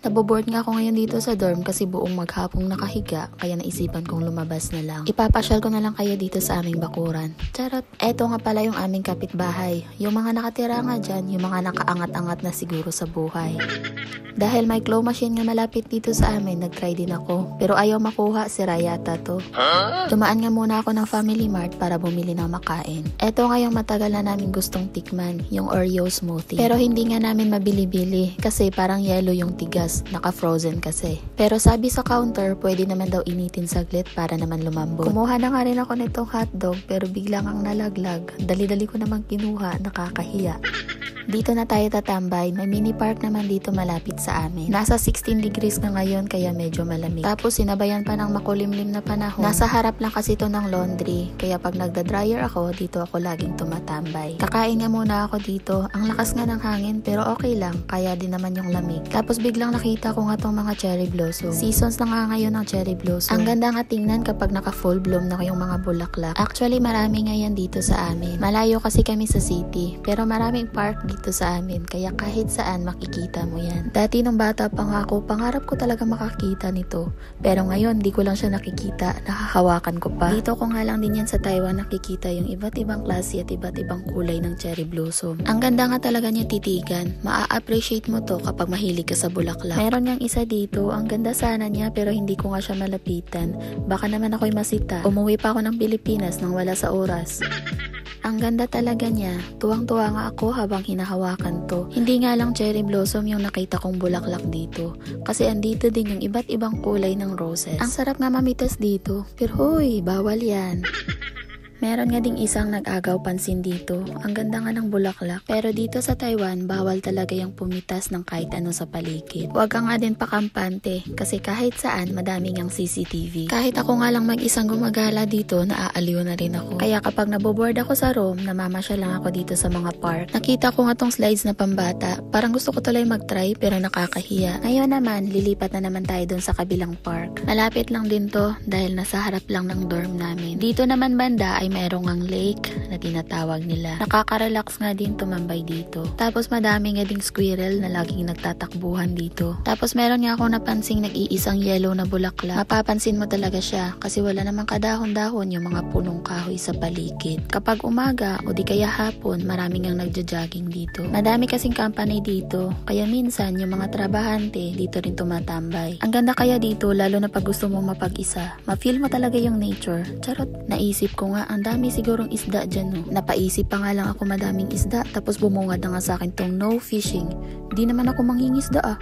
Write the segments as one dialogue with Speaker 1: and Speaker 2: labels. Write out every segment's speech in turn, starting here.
Speaker 1: Naboboard nga ako ngayon dito sa dorm kasi buong maghapong nakahiga, kaya naisipan kong lumabas na lang. Ipapasyal ko na lang kayo dito sa aming bakuran. Charot! Eto nga pala yung aming kapitbahay. Yung mga nakatira nga dyan, yung mga nakaangat-angat na siguro sa buhay. Dahil may claw machine nga malapit dito sa amin, nagtry din ako. Pero ayaw makuha, sira yata to. Dumaan nga muna ako ng Family Mart para bumili ng makain. Eto nga yung matagal na namin gustong tikman, yung Oreo smoothie. Pero hindi nga namin mabili-bili kasi parang yellow yung tigas, naka-frozen kasi. Pero sabi sa counter, pwede naman daw initin saglit para naman lumambot. Kumuha na nga rin ako nitong hotdog pero biglang ang nalaglag. Dali-dali ko naman kinuha, nakakahiya. Dito na tayo tatambay. May mini park naman dito malapit sa amin. Nasa 16 degrees na ngayon kaya medyo malamig. Tapos sinabayan pa ng makulimlim na panahon. Nasa harap lang kasi ito ng laundry. Kaya pag nagda-dryer ako, dito ako laging tumatambay. Kakain nga muna ako dito. Ang lakas nga ng hangin pero okay lang. Kaya din naman yung lamig. Tapos biglang nakita ko nga tong mga cherry blossom. Seasons na nga ngayon ng cherry blossom. Ang ganda nga tingnan kapag naka full bloom na yung mga bulaklak. Actually marami nga yan dito sa amin. Malayo kasi kami sa city. Pero maraming park dito sa amin, kaya kahit saan makikita mo yan. Dati nung bata pa nga ako, pangarap ko talaga makakita nito. Pero ngayon, di ko lang siya nakikita, nakahawakan ko pa. Dito ko nga lang din yan sa Taiwan nakikita yung iba't ibang klase at iba't ibang kulay ng cherry blossom. Ang ganda nga talaga niya titigan. Maa-appreciate mo to kapag mahilig ka sa bulaklak. Meron niyang isa dito, ang ganda sana niya pero hindi ko nga siya malapitan. Baka naman ako'y masita. Umuwi pa ako ng Pilipinas nang wala sa oras. Ang ganda talaga niya. Tuwang-tuwa nga ako habang hinahawakan to. Hindi nga lang cherry blossom yung nakita kong bulaklak dito. Kasi andito din yung iba't ibang kulay ng roses. Ang sarap nga mamitas dito. Pero huy, bawal yan. Meron nga ding isang nag-agaw pansin dito. Ang ganda nga ng bulaklak. Pero dito sa Taiwan, bawal talaga yung pumitas ng kahit ano sa paligid. Huwag ka nga din pakampante kasi kahit saan madaming ang CCTV. Kahit ako nga lang mag-isang gumagala dito, naaaliw na rin ako. Kaya kapag naboboard ako sa room, namamasya lang ako dito sa mga park. Nakita ko nga tong slides na pambata. Parang gusto ko tuloy mag-try pero nakakahiya. Ngayon naman, lilipat na naman tayo dun sa kabilang park. Malapit lang din to dahil nasa harap lang ng dorm namin. Dito naman banda ay merong ang lake na tinatawag nila. Nakaka-relax nga din tumambay dito. Tapos madami nga ding squirrel na laging nagtatakbuhan dito. Tapos meron nga akong napansing nag-iisang yellow na bulaklak. Mapapansin mo talaga siya kasi wala namang kadahon-dahon yung mga punong kahoy sa paligid. Kapag umaga o di kaya hapon, maraming ang nagja-jogging dito. Madami kasing company dito, kaya minsan yung mga trabahante dito rin tumatambay. Ang ganda kaya dito lalo na pag gusto mong mapag-isa. Ma-feel mo talaga yung nature. Charot, naisip ko nga ang dami sigurong isda dyan, no? Napaisip pa nga lang ako madaming isda, tapos bumungad na nga sa akin tong no fishing. Di naman ako mangingisda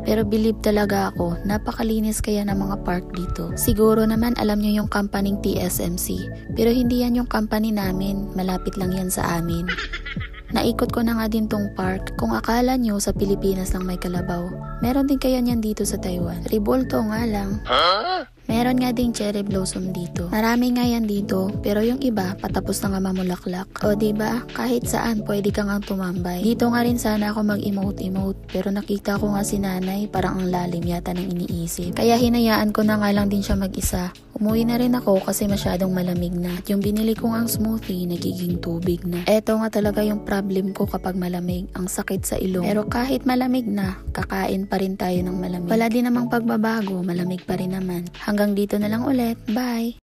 Speaker 1: Pero believe talaga ako, napakalinis kaya ng mga park dito. Siguro naman alam nyo yung company TSMC, pero hindi yan yung company namin, malapit lang yan sa amin. Naikot ko na nga din tong park. Kung akala nyo sa Pilipinas lang may kalabaw, meron din kaya niyan dito sa Taiwan. Ribolto nga lang. Meron nga ding cherry blossom dito. Marami nga yan dito, pero yung iba patapos na nga mamulaklak. O diba, kahit saan pwede ka nga tumambay. Dito nga rin sana ako mag-emote-emote, pero nakita ko nga si nanay, parang ang lalim yata ng iniisip. Kaya hinayaan ko na nga lang din siya mag-isa. Umuwi na rin ako kasi masyadong malamig na. At yung binili kong ang smoothie, nagiging tubig na. Eto nga talaga yung problem ko kapag malamig, ang sakit sa ilong. Pero kahit malamig na, kakain pa rin tayo ng malamig. Wala din namang pagbabago, malamig pa rin naman. Hanggang dito na lang ulit. Bye!